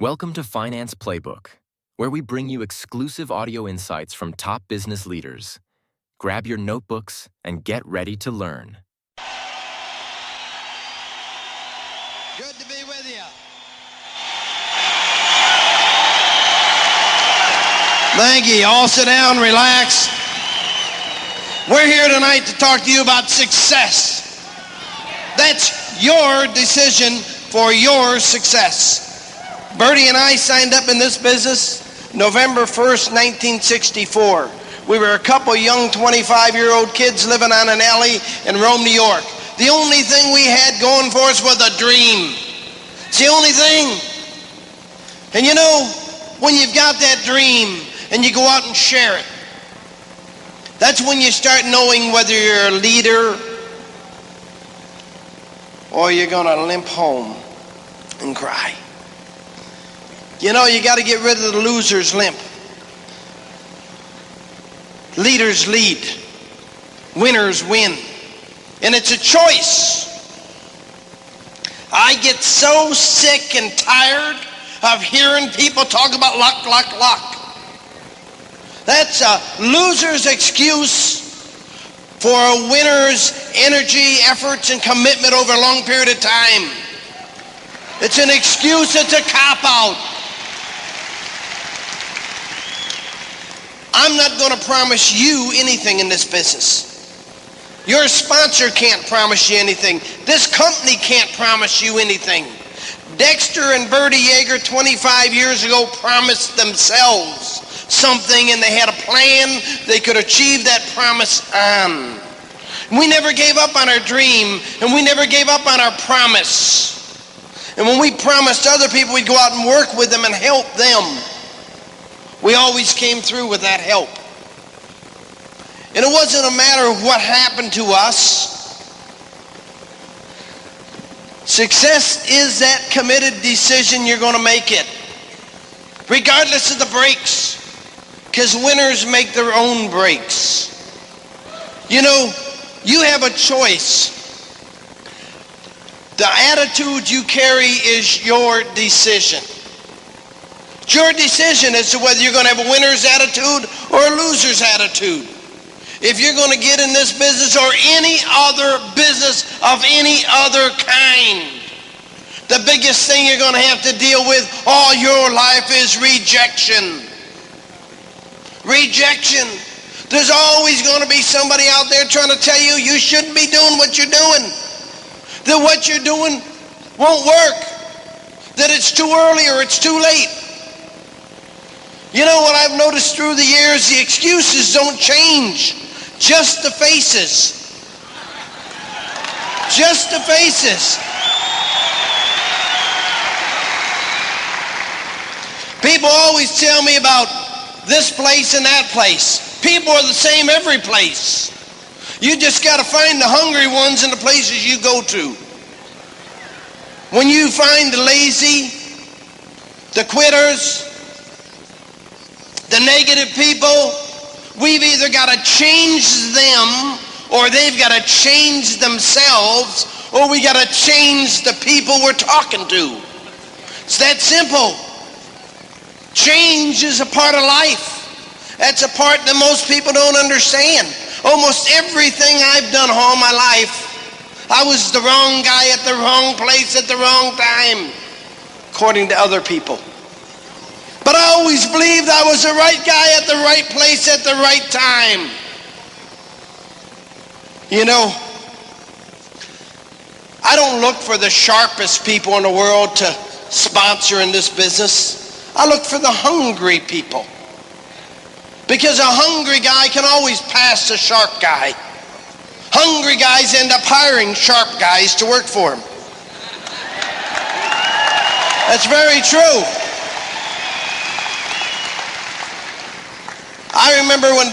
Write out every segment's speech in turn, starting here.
Welcome to Finance Playbook, where we bring you exclusive audio insights from top business leaders. Grab your notebooks and get ready to learn. Good to be with you. Thank you. All sit down, relax. We're here tonight to talk to you about success. That's your decision for your success. Bertie and I signed up in this business November 1st, 1964. We were a couple young 25-year-old kids living on an alley in Rome, New York. The only thing we had going for us was a dream. It's the only thing. And you know, when you've got that dream and you go out and share it, that's when you start knowing whether you're a leader or you're going to limp home and cry. You know, you got to get rid of the loser's limp. Leaders lead. Winners win. And it's a choice. I get so sick and tired of hearing people talk about luck, luck, luck. That's a loser's excuse for a winner's energy, efforts, and commitment over a long period of time. It's an excuse, it's a cop-out. I'm not going to promise you anything in this business. Your sponsor can't promise you anything. This company can't promise you anything. Dexter and Bertie Yager 25 years ago promised themselves something, and they had a plan they could achieve that promise on. We never gave up on our dream, and we never gave up on our promise. And when we promised other people we'd go out and work with them and help them, we always came through with that help. And it wasn't a matter of what happened to us. Success is that committed decision you're going to make it, regardless of the breaks, because winners make their own breaks. You know, you have a choice. The attitude you carry is your decision. It's your decision as to whether you're going to have a winner's attitude or a loser's attitude. If you're going to get in this business or any other business of any other kind, the biggest thing you're going to have to deal with all your life is rejection. Rejection. There's always going to be somebody out there trying to tell you you shouldn't be doing what you're doing, that what you're doing won't work, that it's too early or it's too late. You know what I've noticed through the years? The excuses don't change. Just the faces. Just the faces. People always tell me about this place and that place. People are the same every place. You just got to find the hungry ones in the places you go to. When you find the lazy, the quitters, the negative people, we've either got to change them or they've got to change themselves, or we got to change the people we're talking to. It's that simple. Change is a part of life. That's a part that most people don't understand. Almost everything I've done all my life, I was the wrong guy at the wrong place at the wrong time, according to other people. But I always believed I was the right guy at the right place at the right time. You know, I don't look for the sharpest people in the world to sponsor in this business. I look for the hungry people. Because a hungry guy can always pass a sharp guy. Hungry guys end up hiring sharp guys to work for them. That's very true. I remember when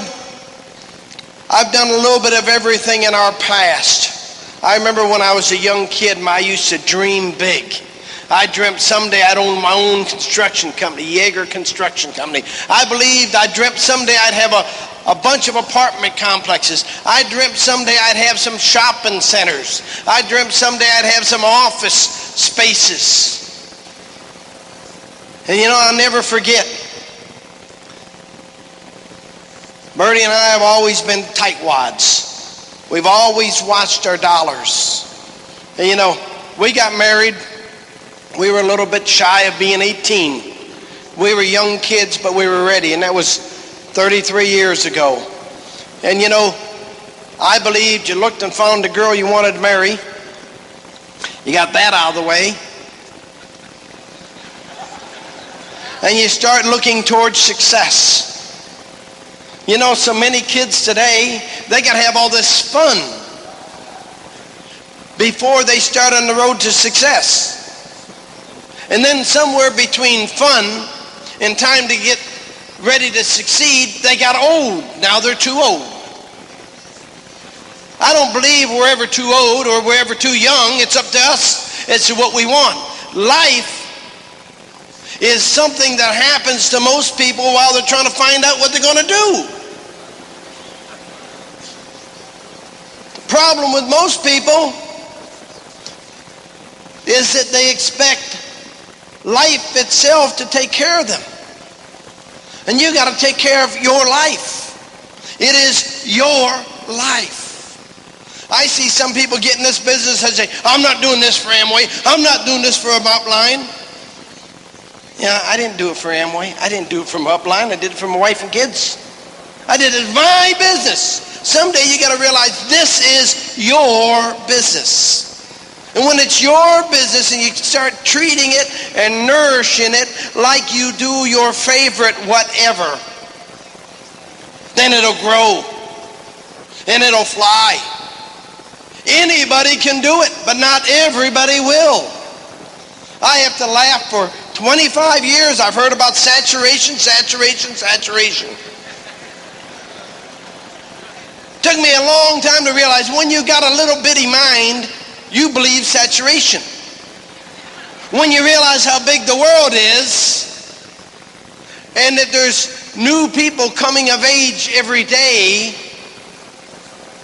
I've done a little bit of everything in our past. I remember when I was a young kid, I used to dream big. I dreamt someday I'd own my own construction company, Yager Construction Company. I dreamt someday I'd have a bunch of apartment complexes. I dreamt someday I'd have some shopping centers. I dreamt someday I'd have some office spaces. And I'll never forget, Bertie and I have always been tightwads. We've always watched our dollars. And we got married. We were a little bit shy of being 18. We were young kids, but we were ready, and that was 33 years ago. And I believed you looked and found the girl you wanted to marry. You got that out of the way. And you start looking towards success. So many kids today, they got to have all this fun before they start on the road to success. And then somewhere between fun and time to get ready to succeed, they got old. Now they're too old. I don't believe we're ever too old or we're ever too young. It's up to us as to what we want. Life is something that happens to most people while they're trying to find out what they're going to do. The problem with most people is that they expect life itself to take care of them. And you got to take care of your life. It is your life. I see some people get in this business and say, I'm not doing this for Amway. I'm not doing this for Upline. I didn't do it for Amway. I didn't do it for Upline. I did it for my wife and kids. I did it my business. Someday you got to realize this is your business. And when it's your business and you start treating it and nourishing it like you do your favorite whatever, then it'll grow and it'll fly. Anybody can do it, but not everybody will. I have to laugh. For 25 years I've heard about saturation. Took me a long time to realize when you got a little bitty mind, you believe saturation. When you realize how big the world is and that there's new people coming of age every day,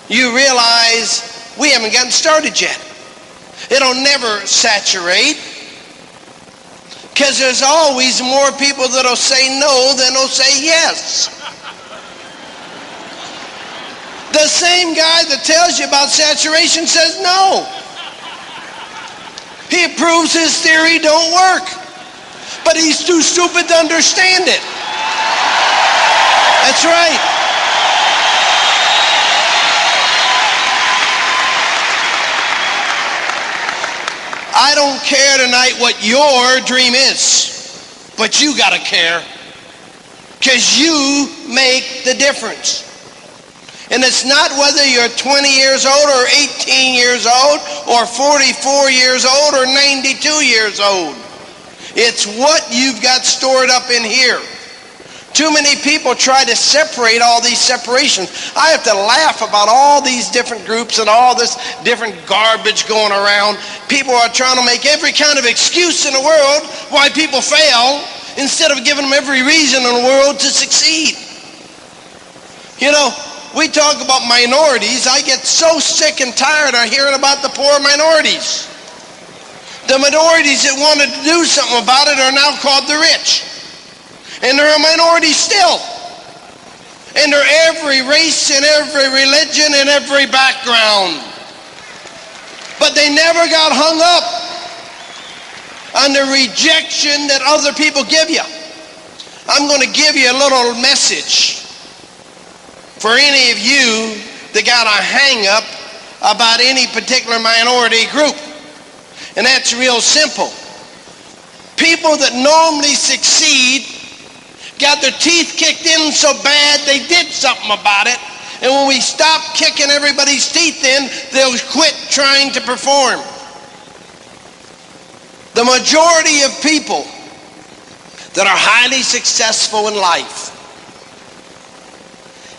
you realize we haven't gotten started yet. It'll never saturate because there's always more people that'll say no than will say yes. The same guy that tells you about saturation says no. He proves his theory don't work, but he's too stupid to understand it. That's right. I don't care tonight what your dream is, but you got to care because you make the difference. And it's not whether you're 20 years old or 18 years old or 44 years old or 92 years old. It's what you've got stored up in here. Too many people try to separate all these separations. I have to laugh about all these different groups and all this different garbage going around. People are trying to make every kind of excuse in the world why people fail instead of giving them every reason in the world to succeed. We talk about minorities. I get so sick and tired of hearing about the poor minorities. The minorities that wanted to do something about it are now called the rich. And they're a minority still. And they're every race and every religion and every background. But they never got hung up on the rejection that other people give you. I'm going to give you a little message for any of you that got a hang-up about any particular minority group. And that's real simple. People that normally succeed got their teeth kicked in so bad they did something about it. And when we stop kicking everybody's teeth in, they'll quit trying to perform. The majority of people that are highly successful in life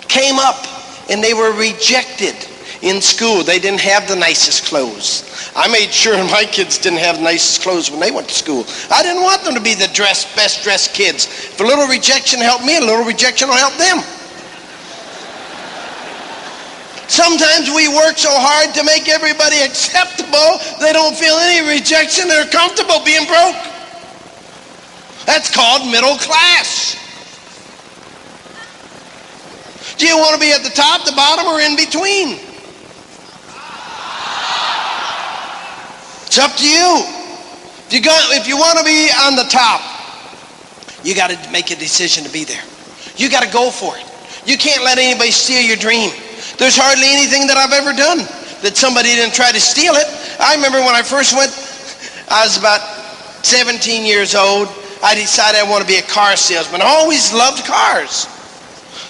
came up and they were rejected in school. They didn't have the nicest clothes. I made sure my kids didn't have the nicest clothes when they went to school. I didn't want them to be the best dressed kids. If a little rejection helped me, a little rejection will help them. Sometimes we work so hard to make everybody acceptable, they don't feel any rejection. They're comfortable being broke. That's called middle class. Do you want to be at the top, the bottom, or in between? It's up to you. If you want to be on the top, you got to make a decision to be there. You got to go for it. You can't let anybody steal your dream. There's hardly anything that I've ever done that somebody didn't try to steal it. I remember when I first went, I was about 17 years old. I decided I want to be a car salesman. I always loved cars.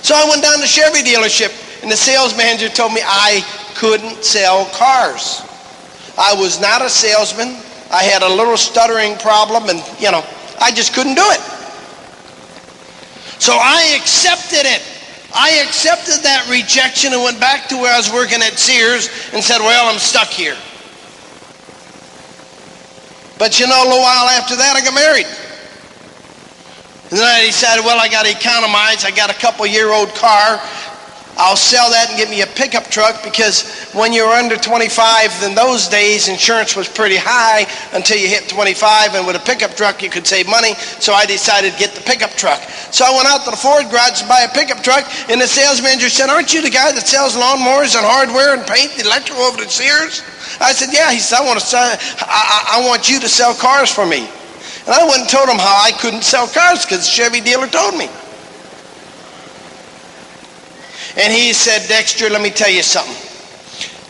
So I went down to the Chevy dealership, and the sales manager told me I couldn't sell cars. I was not a salesman. I had a little stuttering problem, and, I just couldn't do it. So I accepted it. I accepted that rejection and went back to where I was working at Sears and said, well, I'm stuck here. But a little while after that, I got married. And then I decided, well, I got to economize. I got a couple-year-old car. I'll sell that and get me a pickup truck, because when you were under 25 in those days, insurance was pretty high until you hit 25, and with a pickup truck you could save money. So I decided to get the pickup truck. So I went out to the Ford garage to buy a pickup truck, and the sales manager said, aren't you the guy that sells lawnmowers and hardware and paint, the electrical over at Sears? I said, yeah. He said, I want you to sell cars for me. And I went and told him how I couldn't sell cars because the Chevy dealer told me. And he said, Dexter, let me tell you something.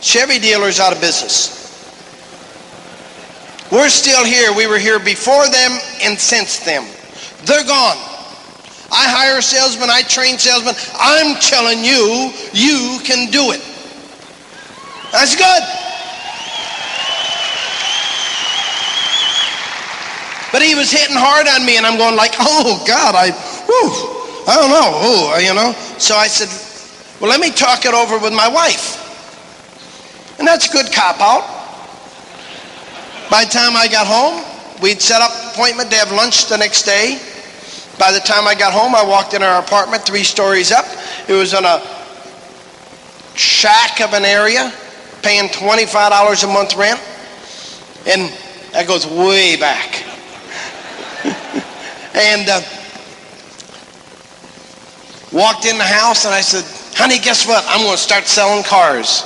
Chevy dealers out of business. We're still here. We were here before them and since them. They're gone. I hire salesmen. I train salesmen. I'm telling you, you can do it. That's good. But he was hitting hard on me, and I'm going like, oh, God, I don't know. So I said, well, let me talk it over with my wife. And that's a good cop-out. By the time I got home, we'd set up an appointment to have lunch the next day. By the time I got home, I walked in our apartment 3 stories up. It was in a shack of an area, paying $25 a month rent. And that goes way back. And walked in the house, and I said, honey, guess what? I'm going to start selling cars.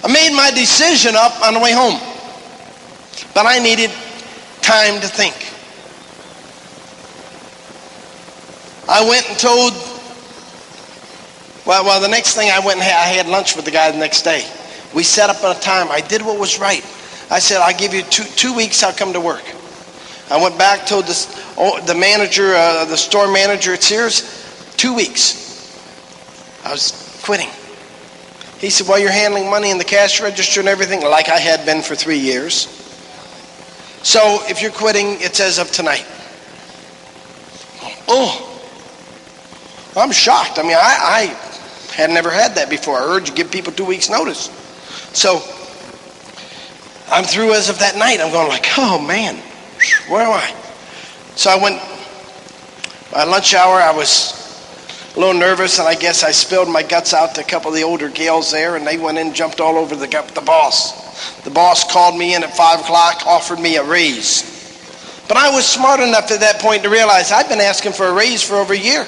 I made my decision up on the way home, but I needed time to think. I went and told, well, the next thing I had lunch with the guy the next day. We set up on a time. I did what was right. I said, I'll give you two weeks, I'll come to work. I went back, told the manager, the store manager at Sears, 2 weeks. I was quitting. He said, well, you're handling money in the cash register and everything, like I had been for 3 years. So if you're quitting, it's as of tonight. Oh, I'm shocked. I mean, I had never had that before. I heard you give people 2 weeks notice. So I'm through as of that night. I'm going like, oh man, where am I? So I went, by lunch hour, I was a little nervous, and I guess I spilled my guts out to a couple of the older gals there, and they went in and jumped all over the boss. The boss called me in at 5 o'clock, offered me a raise. But I was smart enough at that point to realize I'd been asking for a raise for over a year.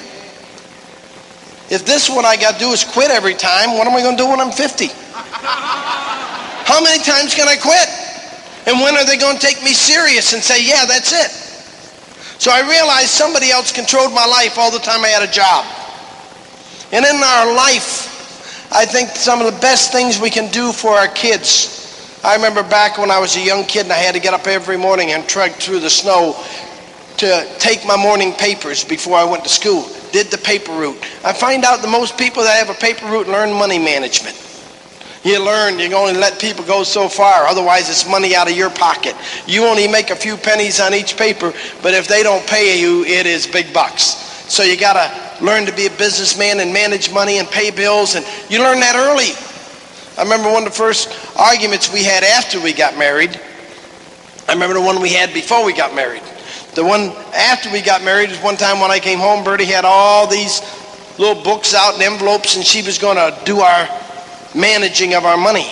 If this is what I got to do is quit every time, what am I going to do when I'm 50? How many times can I quit? And when are they going to take me serious and say, yeah, that's it? So I realized somebody else controlled my life all the time I had a job. And in our life, I think some of the best things we can do for our kids. I remember back when I was a young kid and I had to get up every morning and trek through the snow to take my morning papers before I went to school. Did the paper route. I find out that most people that have a paper route learn money management. You learn you can only let people go so far, otherwise it's money out of your pocket. You only make a few pennies on each paper, but if they don't pay you, it is big bucks. So you got to learn to be a businessman and manage money and pay bills, and you learn that early. I remember one of the first arguments we had after we got married. I remember the one we had before we got married. The one after we got married is one time when I came home, Bertie had all these little books out and envelopes, and she was going to do our managing of our money.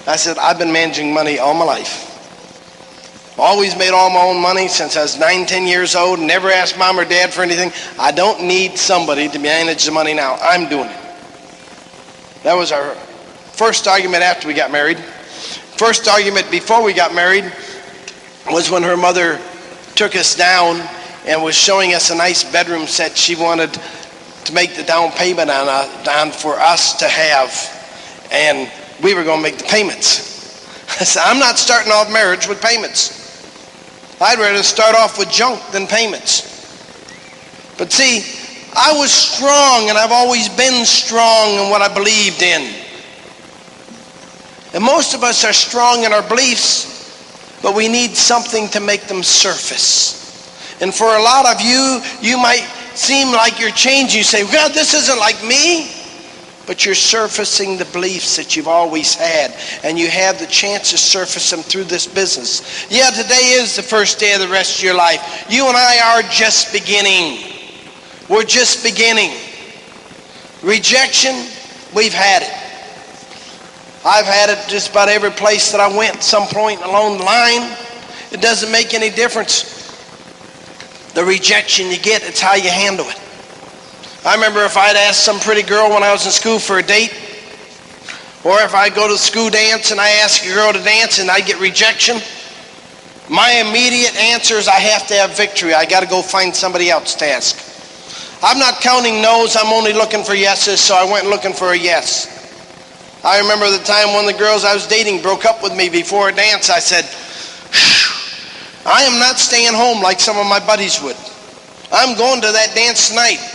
I said, I've been managing money all my life. Always made all my own money since I was 9, 10 years old. Never asked mom or dad for anything. I don't need somebody to manage the money now. I'm doing it. That was our first argument after we got married. First argument before we got married was when her mother took us down and was showing us a nice bedroom set she wanted to make the down payment on for us to have. And we were going to make the payments. I said, I'm not starting off marriage with payments. I'd rather start off with junk than payments. But see, I was strong, and I've always been strong in what I believed in. And most of us are strong in our beliefs, but we need something to make them surface. And for a lot of you, you might seem like you're changing. You say, God, this isn't like me. But you're surfacing the beliefs that you've always had, and you have the chance to surface them through this business. Yeah, today is the first day of the rest of your life. You and I are just beginning. We're just beginning. Rejection, we've had it. I've had it just about every place that I went at some point along the line. It doesn't make any difference. The rejection you get, it's how you handle it. I remember if I'd asked some pretty girl when I was in school for a date, or if I go to the school dance and I ask a girl to dance and I get rejection, my immediate answer is I have to have victory. I got to go find somebody else to ask. I'm not counting no's, I'm only looking for yeses, so I went looking for a yes. I remember the time one of the girls I was dating broke up with me before a dance. I said, I am not staying home like some of my buddies would. I'm going to that dance tonight.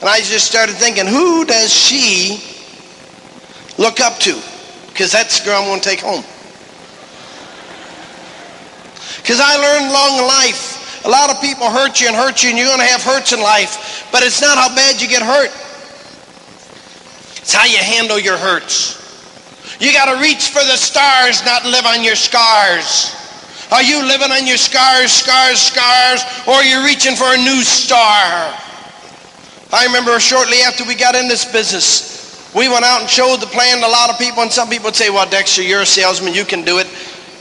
And I just started thinking, who does she look up to? Because that's the girl I'm going to take home. Because I learned along in life, a lot of people hurt you, and you're going to have hurts in life. But it's not how bad you get hurt. It's how you handle your hurts. You got to reach for the stars, not live on your scars. Are you living on your scars, or are you reaching for a new star? I remember shortly after we got in this business, we went out and showed the plan to a lot of people, and some people would say, well, Dexter, you're a salesman, you can do it.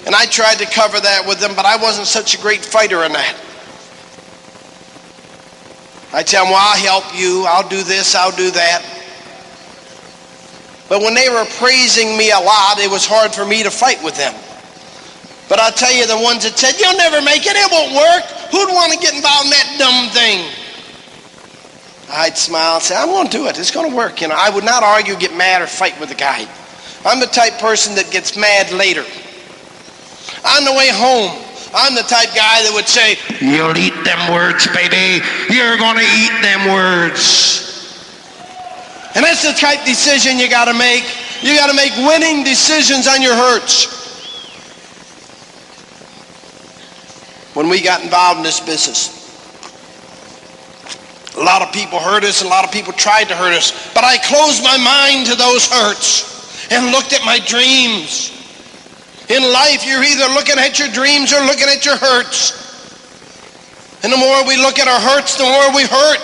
And I tried to cover that with them, but I wasn't such a great fighter in that. I tell them, well, I'll help you, I'll do this, I'll do that. But when they were praising me a lot, it was hard for me to fight with them. But I'll tell you, the ones that said, you'll never make it, it won't work, who'd want to get involved in that dumb thing? I'd smile and say, I'm going to do it. It's going to work. You know, I would not argue, get mad, or fight with the guy. I'm the type person that gets mad later. On the way home, I'm the type guy that would say, you'll eat them words, baby. You're going to eat them words. And that's the type decision you got to make. You got to make winning decisions on your hurts. When we got involved in this business, a lot of people hurt us, a lot of people tried to hurt us, but I closed my mind to those hurts and looked at my dreams. In life, you're either looking at your dreams or looking at your hurts. And the more we look at our hurts, the more we hurt.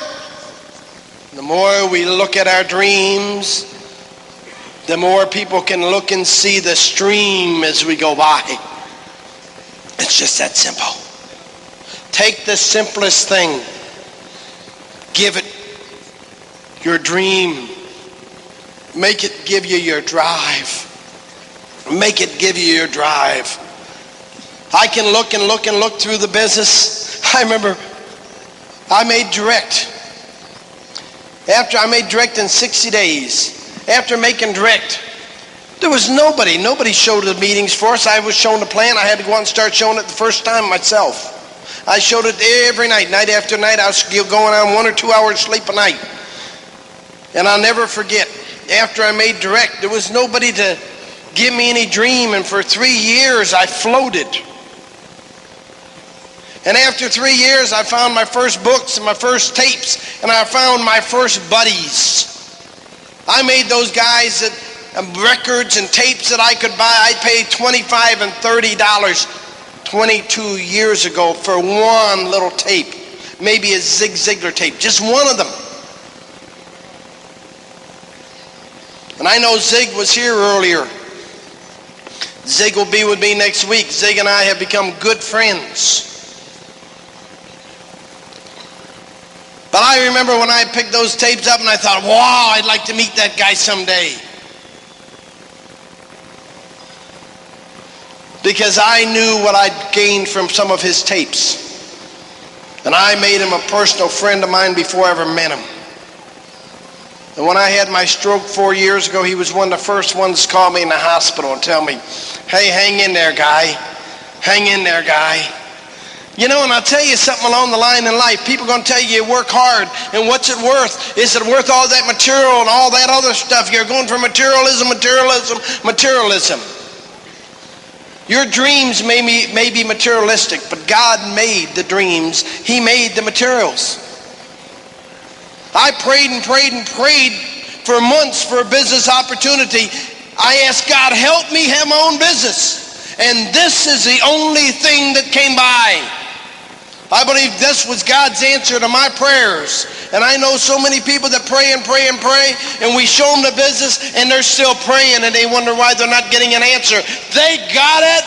The more we look at our dreams, the more people can look and see the stream as we go by. It's just that simple. Take the simplest thing. Give it your dream. Make it give you your drive. Make it give you your drive. I can look and look and look through the business. I remember I made direct. After I made direct in 60 days, after making direct, there was nobody showed the meetings for us. I was shown the plan. I had to go out and start showing it the first time myself. I showed it every night, night after night. I was going on 1 or 2 hours sleep a night. And I'll never forget, after I made direct, there was nobody to give me any dream, and for 3 years I floated. And after 3 years, I found my first books and my first tapes, and I found my first buddies. I made those guys that records and tapes that I could buy. I'd pay $25 and $30 22 years ago for one little tape, maybe a Zig Ziglar tape, just one of them. And I know Zig was here earlier. Zig will be with me next week. Zig and I have become good friends. But I remember when I picked those tapes up and I thought, wow, I'd like to meet that guy someday. Because I knew what I'd gained from some of his tapes. And I made him a personal friend of mine before I ever met him. And when I had my stroke 4 years ago, he was one of the first ones to call me in the hospital and tell me, hey, hang in there, guy. Hang in there, guy. You know, and I'll tell you something along the line in life. People are going to tell you work hard, and what's it worth? Is it worth all that material and all that other stuff? You're going for materialism. Your dreams may be materialistic, but God made the dreams. He made the materials. I prayed and prayed and prayed for months for a business opportunity. I asked God, help me have my own business. And this is the only thing that came by. I believe this was God's answer to my prayers. And I know so many people that pray and pray and pray, and we show them the business, and they're still praying, and they wonder why they're not getting an answer. They got it.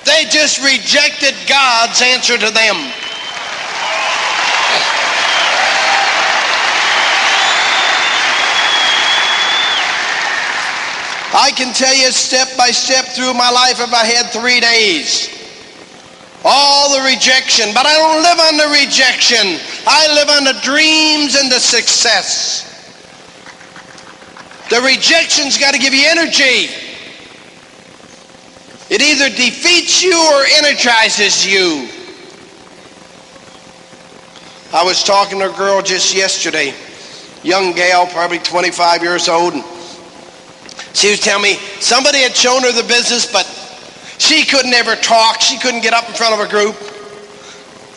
They just rejected God's answer to them. I can tell you step by step through my life if I had 3 days. All the rejection, but I don't live on the rejection. I live on the dreams and the success. The rejection's got to give you energy. It either defeats you or energizes you. I was talking to a girl just yesterday, young gal, probably 25 years old, and she was telling me somebody had shown her the business, but she couldn't ever talk. She couldn't get up in front of a group.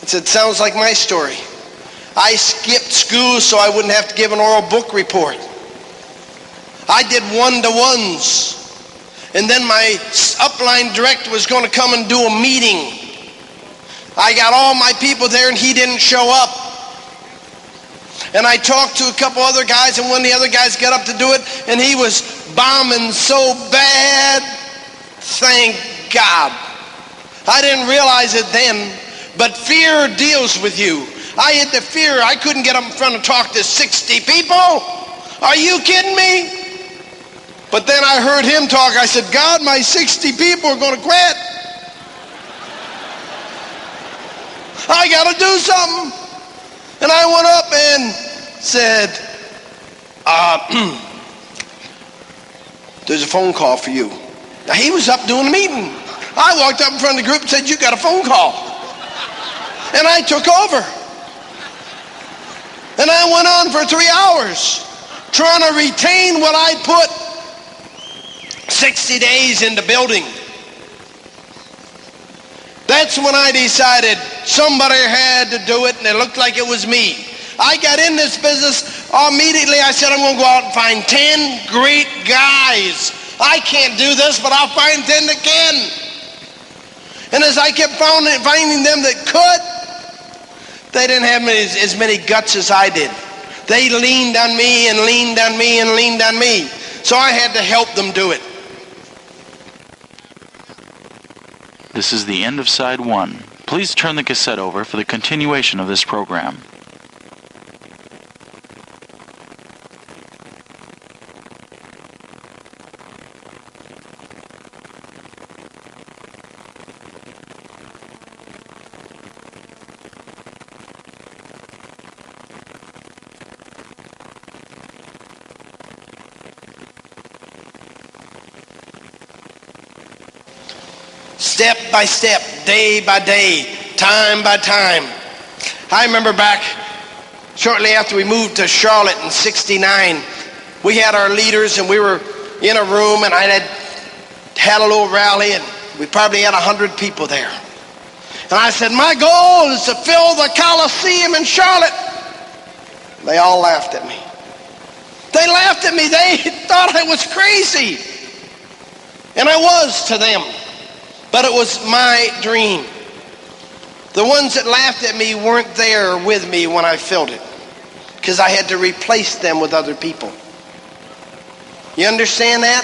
I said, sounds like my story. I skipped school so I wouldn't have to give an oral book report. I did one-to-ones. And then my upline director was going to come and do a meeting. I got all my people there and he didn't show up. And I talked to a couple other guys, and one of the other guys got up to do it, and he was bombing so bad. Thank God. I didn't realize it then, but fear deals with you. I had the fear. I couldn't get up in front and talk to 60 people. Are you kidding me? But then I heard him talk. I said, God, my 60 people are going to quit. I got to do something. And I went up and said, there's a phone call for you. Now, he was up doing a meeting. I walked up in front of the group and said, you got a phone call. And I took over. And I went on for 3 hours trying to retain what I put 60 days into building. That's when I decided somebody had to do it, and it looked like it was me. I got in this business immediately. I said, I'm going to go out and find 10 great guys. I can't do this, but I'll find 10 that can. And as I kept finding them that could, they didn't have as many guts as I did. They leaned on me and leaned on me and leaned on me. So I had to help them do it. This is the end of side 1. Please turn the cassette over for the continuation of this program. Step by step, day by day, time by time. I remember back shortly after we moved to Charlotte in '69, we had our leaders and we were in a room, and I had a little rally, and we probably had 100 people there. And I said, my goal is to fill the Coliseum in Charlotte. They all laughed at me. They laughed at me. They thought I was crazy. And I was to them. But it was my dream. The ones that laughed at me weren't there with me when I filled it, because I had to replace them with other people. You understand that?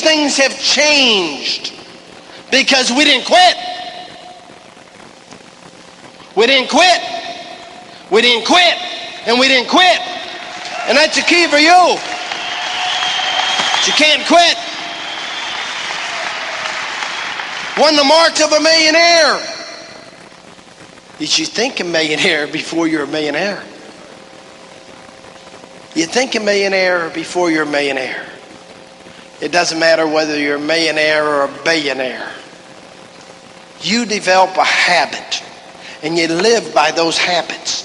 things have changed because we didn't quit. We didn't quit. We didn't quit. And we didn't quit. And that's the key for you. You can't quit. One of the marks of a millionaire is you think a millionaire before you're a millionaire. You think a millionaire before you're a millionaire. It doesn't matter whether you're a millionaire or a billionaire. You develop a habit, and you live by those habits.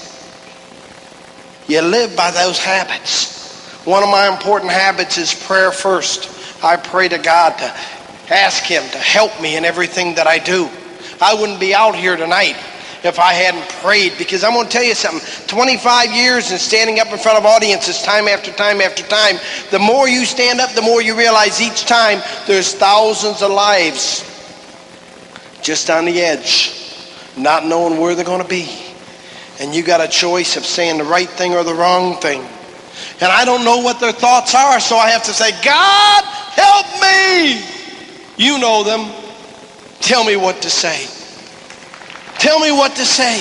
You live by those habits. One of my important habits is prayer first. I pray to God to ask him to help me in everything that I do. I wouldn't be out here tonight if I hadn't prayed, because I'm going to tell you something. 25 years and standing up in front of audiences time after time after time, the more you stand up, the more you realize each time there's thousands of lives just on the edge, not knowing where they're going to be. And you got a choice of saying the right thing or the wrong thing. And I don't know what their thoughts are, so I have to say, God, help me. You know them. Tell me what to say. Tell me what to say.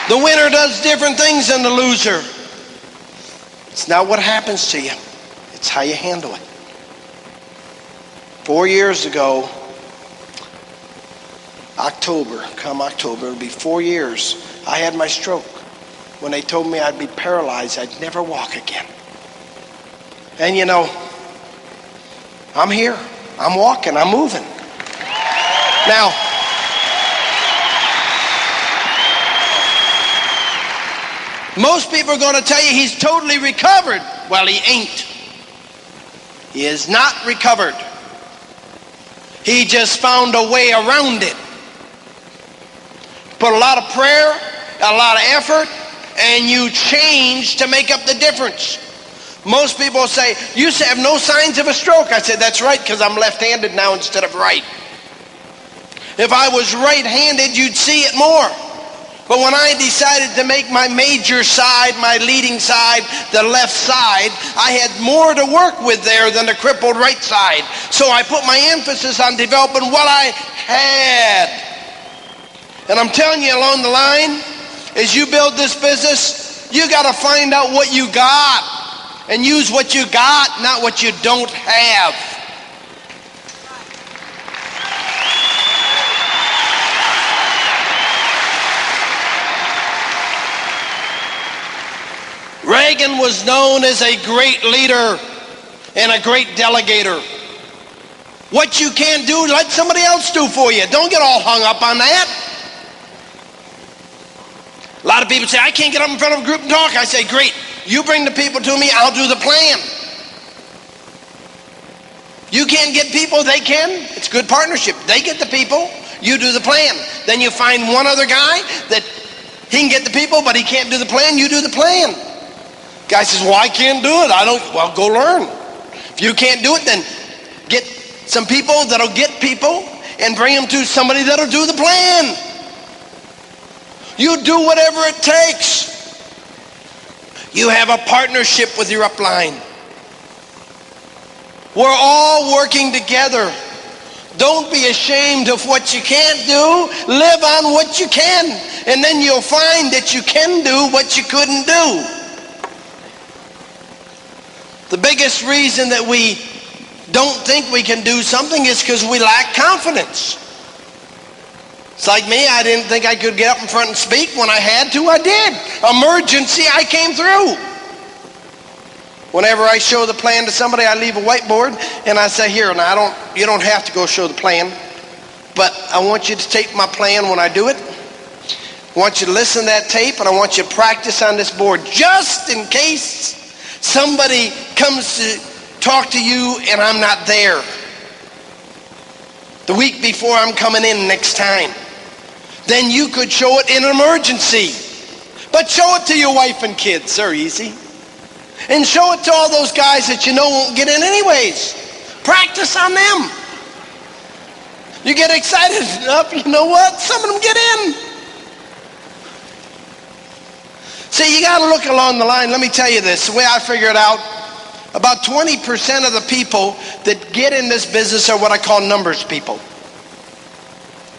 The winner does different things than the loser. It's not what happens to you. It's how you handle it. 4 years ago, come October, it'll be 4 years, I had my stroke. When they told me I'd be paralyzed, I'd never walk again. And you know, I'm here. I'm walking. I'm moving. Now, most people are going to tell you he's totally recovered. Well, he ain't. He is not recovered. He just found a way around it. Put a lot of prayer, a lot of effort, and you change to make up the difference. Most people say, you have no signs of a stroke. I said, that's right, because I'm left-handed now instead of right. If I was right-handed, you'd see it more. But when I decided to make my major side, my leading side, the left side, I had more to work with there than the crippled right side. So I put my emphasis on developing what I had. And I'm telling you, along the line, as you build this business, you got to find out what you got and use what you got, not what you don't have. Reagan was known as a great leader and a great delegator. What you can't do, let somebody else do for you. Don't get all hung up on that. A lot of people say, I can't get up in front of a group and talk. I say, great. You bring the people to me, I'll do the plan. You can't get people, they can. It's good partnership. They get the people, you do the plan. Then you find one other guy that he can get the people, but he can't do the plan, you do the plan. Guy says, well, I can't do it. Well, go learn. If you can't do it, then get some people that'll get people and bring them to somebody that'll do the plan. You do whatever it takes. You have a partnership with your upline. We're all working together. Don't be ashamed of what you can't do. Live on what you can. And then you'll find that you can do what you couldn't do. The biggest reason that we don't think we can do something is because we lack confidence. It's like me, I didn't think I could get up in front and speak. When I had to, I did. Emergency, I came through. Whenever I show the plan to somebody, I leave a whiteboard and I say, here, now you don't have to go show the plan, but I want you to tape my plan when I do it. I want you to listen to that tape, and I want you to practice on this board just in case somebody comes to talk to you and I'm not there. The week before I'm coming in next time. Then you could show it in an emergency. But show it to your wife and kids. They're easy. And show it to all those guys that you know won't get in anyways. Practice on them. You get excited enough, you know what? Some of them get in. See, you got to look along the line. Let me tell you this. The way I figure it out, about 20% of the people that get in this business are what I call numbers people.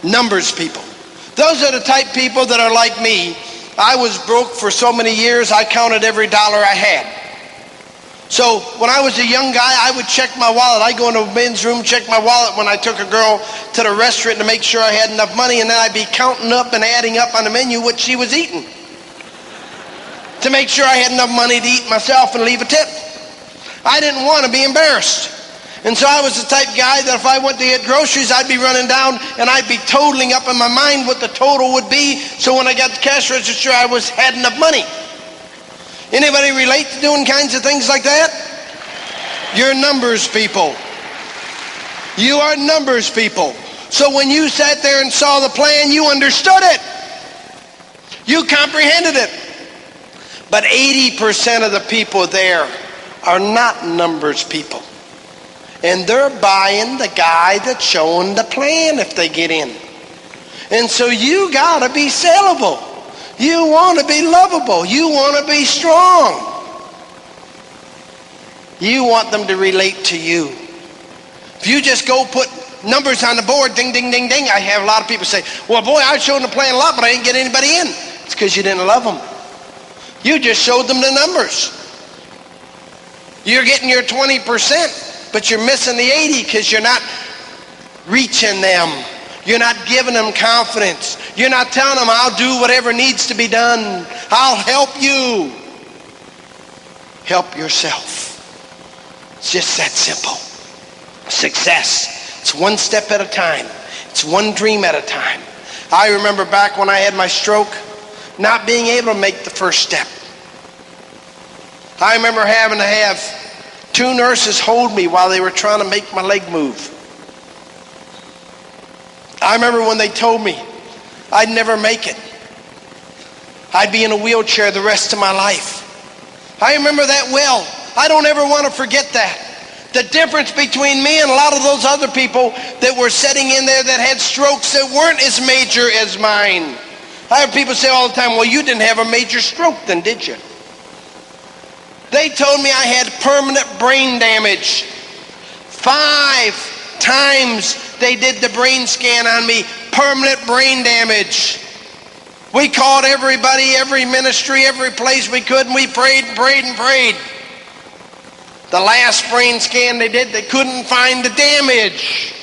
Numbers people. Those are the type people that are like me. I was broke for so many years, I counted every dollar I had. So when I was a young guy, I would check my wallet. I'd go into a men's room, check my wallet when I took a girl to the restaurant to make sure I had enough money, and then I'd be counting up and adding up on the menu what she was eating to make sure I had enough money to eat myself and leave a tip. I didn't want to be embarrassed. And so I was the type of guy that if I went to get groceries, I'd be running down and I'd be totaling up in my mind what the total would be, so when I got the cash register, I had enough money. Anybody relate to doing kinds of things like that? You're numbers people. You are numbers people. So when you sat there and saw the plan, you understood it. You comprehended it. But 80% of the people there are not numbers people. And they're buying the guy that's showing the plan if they get in. And so you got to be sellable. You want to be lovable. You want to be strong. You want them to relate to you. If you just go put numbers on the board, ding, ding, ding, ding, I have a lot of people say, well, boy, I showed them the plan a lot, but I didn't get anybody in. It's because you didn't love them. You just showed them the numbers. You're getting your 20%, but you're missing the 80 because you're not reaching them. You're not giving them confidence. You're not telling them, I'll do whatever needs to be done. I'll help you. Help yourself. It's just that simple. Success. It's one step at a time. It's one dream at a time. I remember back when I had my stroke, not being able to make the first step. I remember having to have 2 nurses hold me while they were trying to make my leg move. I remember when they told me I'd never make it. I'd be in a wheelchair the rest of my life. I remember that well. I don't ever want to forget that. The difference between me and a lot of those other people that were sitting in there that had strokes that weren't as major as mine. I have people say all the time, well, you didn't have a major stroke then, did you? They told me I had permanent brain damage. 5 times they did the brain scan on me. Permanent brain damage. We called everybody, every ministry, every place we could, and we prayed and prayed and prayed. The last brain scan they did, they couldn't find the damage.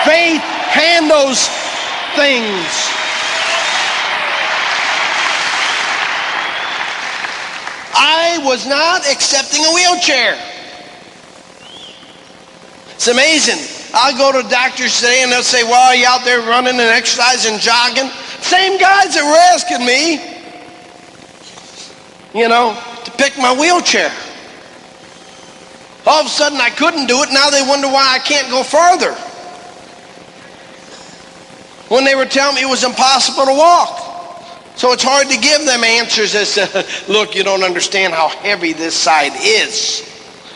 Faith handles things. I was not accepting a wheelchair. It's amazing. I'll go to doctors today and they'll say, well, are you out there running and exercising, jogging? Same guys that were asking me, to pick my wheelchair. All of a sudden I couldn't do it. Now they wonder why I can't go farther. When they were telling me it was impossible to walk. So it's hard to give them answers as to, look, you don't understand how heavy this side is.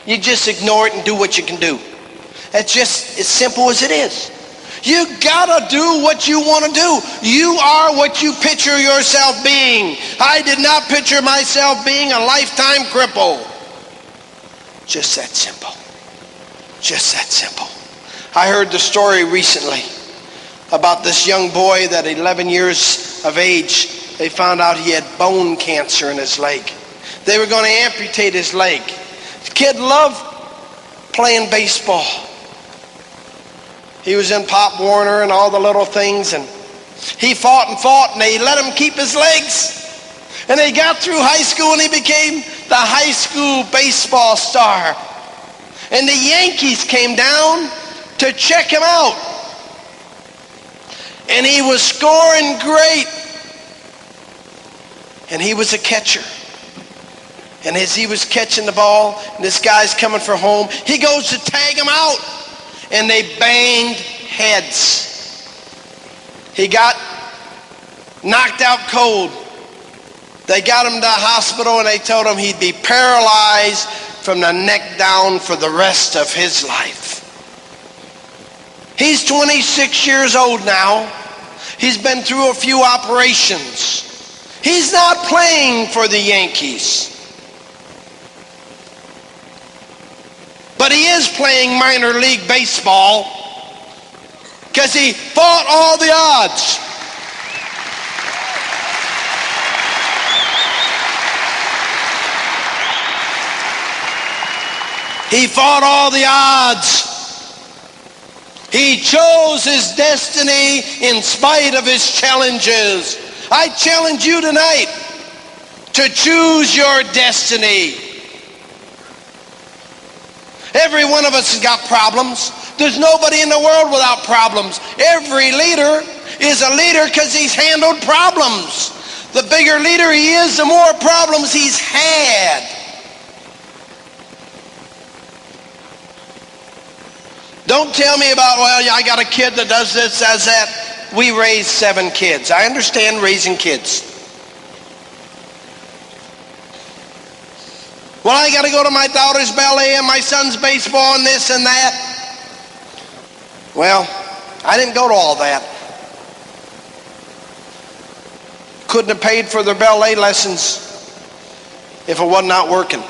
You just ignore it and do what you can do. It's just as simple as it is. You gotta do what you want to do. You are what you picture yourself being. I did not picture myself being a lifetime cripple. Just that simple. Just that simple. I heard the story recently about this young boy that 11 years of age, they found out he had bone cancer in his leg. They were going to amputate his leg. The kid loved playing baseball. He was in Pop Warner and all the little things, and he fought and they let him keep his legs. And they got through high school and he became the high school baseball star. And the Yankees came down to check him out. And he was scoring great. And he was a catcher. And as he was catching the ball, and this guy's coming for home, he goes to tag him out. And they banged heads. He got knocked out cold. They got him to the hospital and they told him he'd be paralyzed from the neck down for the rest of his life. He's 26 years old now. He's been through a few operations. He's not playing for the Yankees. But he is playing minor league baseball because he fought all the odds. He fought all the odds. He chose his destiny in spite of his challenges. I challenge you tonight to choose your destiny. Every one of us has got problems. There's nobody in the world without problems. Every leader is a leader because he's handled problems. The bigger leader he is, the more problems he's had. Don't tell me about, well, I got a kid that does this, does that. We raised 7 kids. I understand raising kids. Well, I got to go to my daughter's ballet and my son's baseball and this and that. Well, I didn't go to all that. Couldn't have paid for their ballet lessons if it was not working.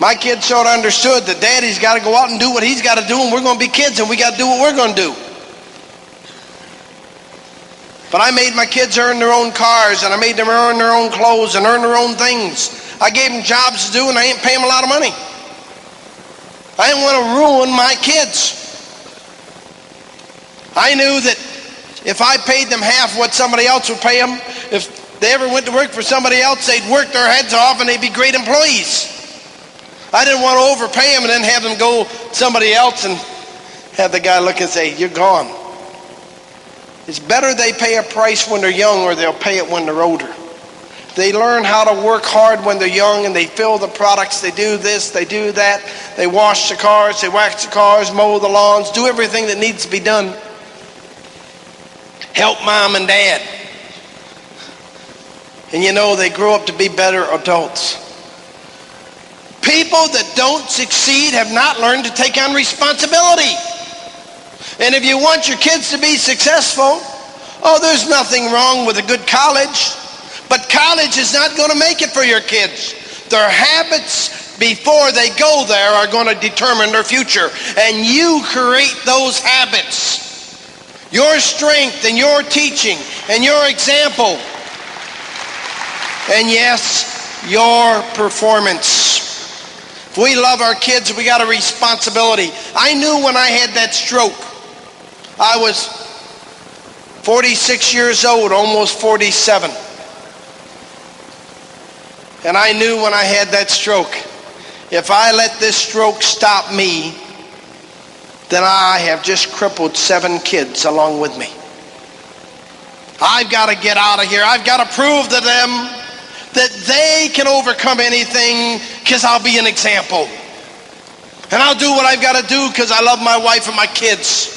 My kids sort of understood that Daddy's got to go out and do what he's got to do, and we're going to be kids and we got to do what we're going to do. But I made my kids earn their own cars, and I made them earn their own clothes and earn their own things. I gave them jobs to do, and I ain't paying them a lot of money. I didn't want to ruin my kids. I knew that if I paid them half what somebody else would pay them, if they ever went to work for somebody else, they'd work their heads off and they'd be great employees. I didn't want to overpay them and then have them go somebody else and have the guy look and say, you're gone. It's better they pay a price when they're young, or they'll pay it when they're older. They learn how to work hard when they're young, and they fill the products. They do this, they do that. They wash the cars, they wax the cars, mow the lawns, do everything that needs to be done. Help mom and dad. And you know, they grow up to be better adults. People that don't succeed have not learned to take on responsibility. And if you want your kids to be successful, oh, there's nothing wrong with a good college. But college is not going to make it for your kids. Their habits before they go there are going to determine their future. And you create those habits. Your strength and your teaching and your example. And yes, your performance. If we love our kids, we got a responsibility. I knew when I had that stroke, I was 46 years old, almost 47. And I knew when I had that stroke, if I let this stroke stop me, then I have just crippled 7 kids along with me. I've got to get out of here. I've got to prove to them that they can overcome anything because I'll be an example. And I'll do what I've got to do because I love my wife and my kids.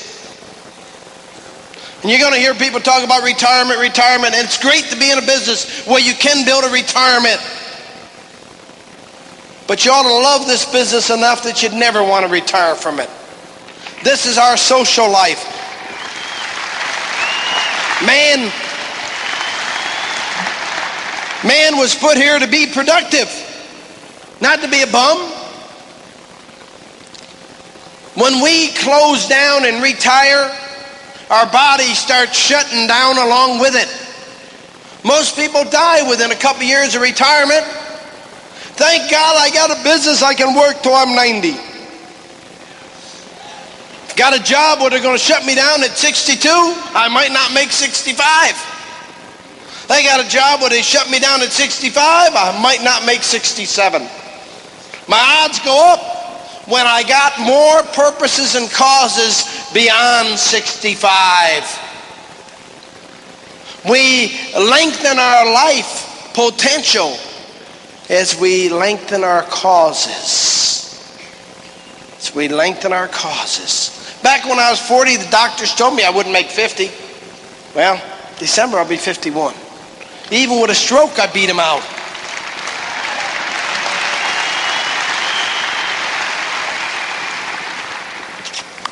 And you're going to hear people talk about retirement, and it's great to be in a business where you can build a retirement. But you ought to love this business enough that you'd never want to retire from it. This is our social life. Man was put here to be productive, not to be a bum. When we close down and retire, our body starts shutting down along with it. Most people die within a couple years of retirement. Thank God I got a business I can work till I'm 90. Got a job where they're going to shut me down at 62, I might not make 65. They got a job where they shut me down at 65, I might not make 67. My odds go up when I got more purposes and causes beyond 65. We lengthen our life potential as we lengthen our causes. As we lengthen our causes. Back when I was 40, the doctors told me I wouldn't make 50. Well, December I'll be 51. Even with a stroke, I beat him out.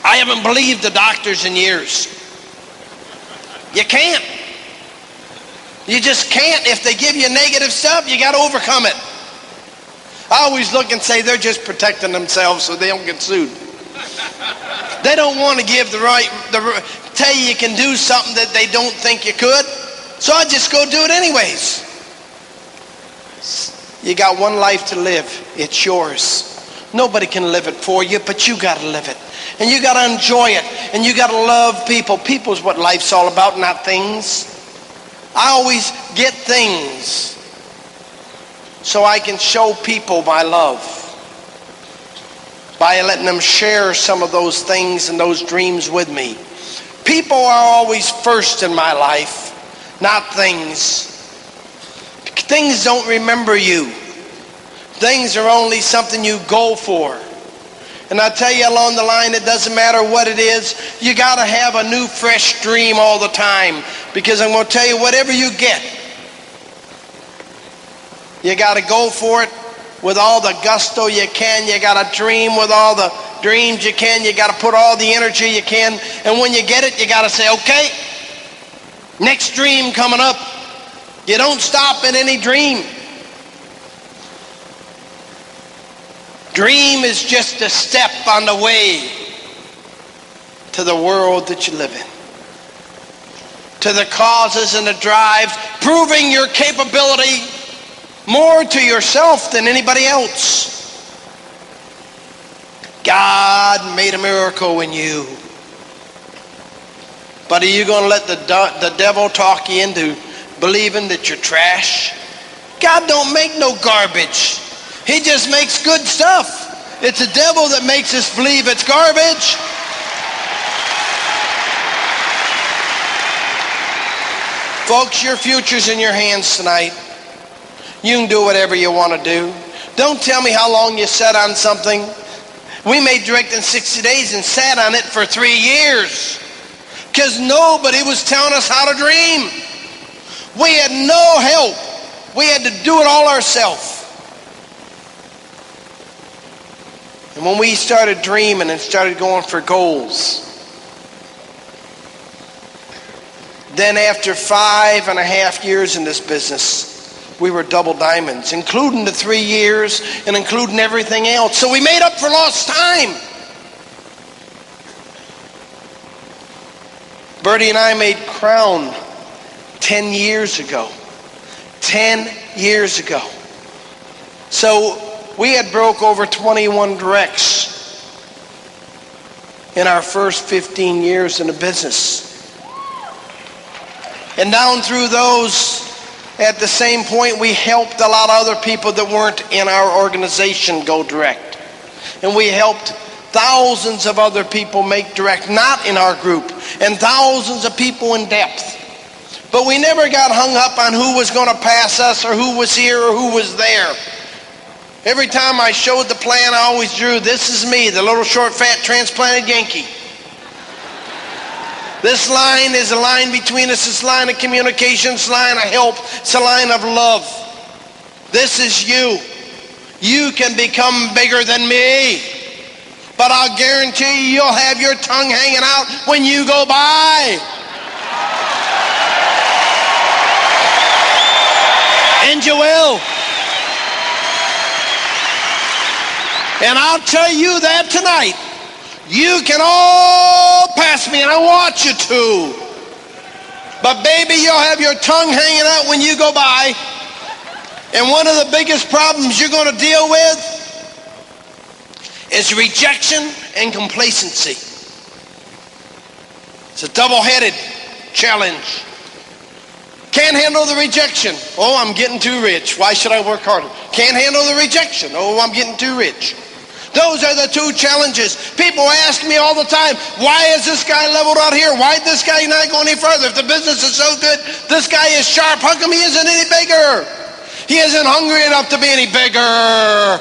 I haven't believed the doctors in years. You can't. You just can't. If they give you negative stuff, you got to overcome it. I always look and say they're just protecting themselves so they don't get sued. They don't want to give tell you can do something that they don't think you could. So I just go do it anyways. You got one life to live. It's yours. Nobody can live it for you, but you got to live it. And you got to enjoy it. And you got to love people. People's what life's all about, not things. I always get things so I can show people my love by letting them share some of those things and those dreams with me. People are always first in my life, not things. Things don't remember you. Things are only something you go for. And I tell you along the line, it doesn't matter what it is. You got to have a new, fresh dream all the time. Because I'm going to tell you, whatever you get, you got to go for it with all the gusto you can. You got to dream with all the dreams you can. You got to put all the energy you can. And when you get it, you got to say, okay, next dream coming up. You don't stop in any dream. Dream is just a step on the way to the world that you live in. To the causes and the drives, proving your capability more to yourself than anybody else. God made a miracle in you. But are you going to let the devil talk you into believing that you're trash? God don't make no garbage. He just makes good stuff. It's the devil that makes us believe it's garbage. Folks, your future's in your hands tonight. You can do whatever you want to do. Don't tell me how long you sat on something. We made Direct in 60 Days and sat on it for 3 years because nobody was telling us how to dream. We had no help. We had to do it all ourselves. And when we started dreaming and started going for goals, then after 5.5 years in this business, we were double diamonds, including the 3 years and including everything else. So we made up for lost time. Bertie and I made Crown 10 years ago. 10 years ago. So we had broke over 21 directs in our first 15 years in the business. And down through those, at the same point, we helped a lot of other people that weren't in our organization go direct. And we helped thousands of other people make direct, not in our group, and thousands of people in depth. But we never got hung up on who was going to pass us or who was here or who was there. Every time I showed the plan, I always drew, this is me, the little short, fat, transplanted Yankee. This line is a line between us. It's a line of communication. It's a line of help. It's a line of love. This is you. You can become bigger than me. But I'll guarantee you'll have your tongue hanging out when you go by. And you will. And I'll tell you that tonight. You can all pass me, and I want you to. But baby, you'll have your tongue hanging out when you go by. And one of the biggest problems you're going to deal with is rejection and complacency. It's a double-headed challenge. Can't handle the rejection. Oh, I'm getting too rich. Why should I work harder? Can't handle the rejection. Oh, I'm getting too rich. Those are the two challenges. People ask me all the time, why is this guy leveled out here? Why is this guy not going any further? If the business is so good, this guy is sharp. How come he isn't any bigger? He isn't hungry enough to be any bigger.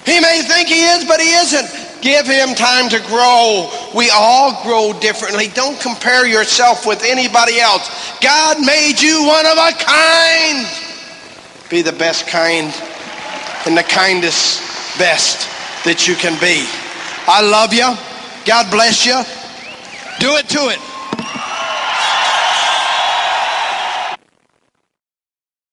He may think he is, but he isn't. Give him time to grow. We all grow differently. Don't compare yourself with anybody else. God made you one of a kind. Be the best kind and the kindest best that you can be. I love you. God bless you. Do it to it.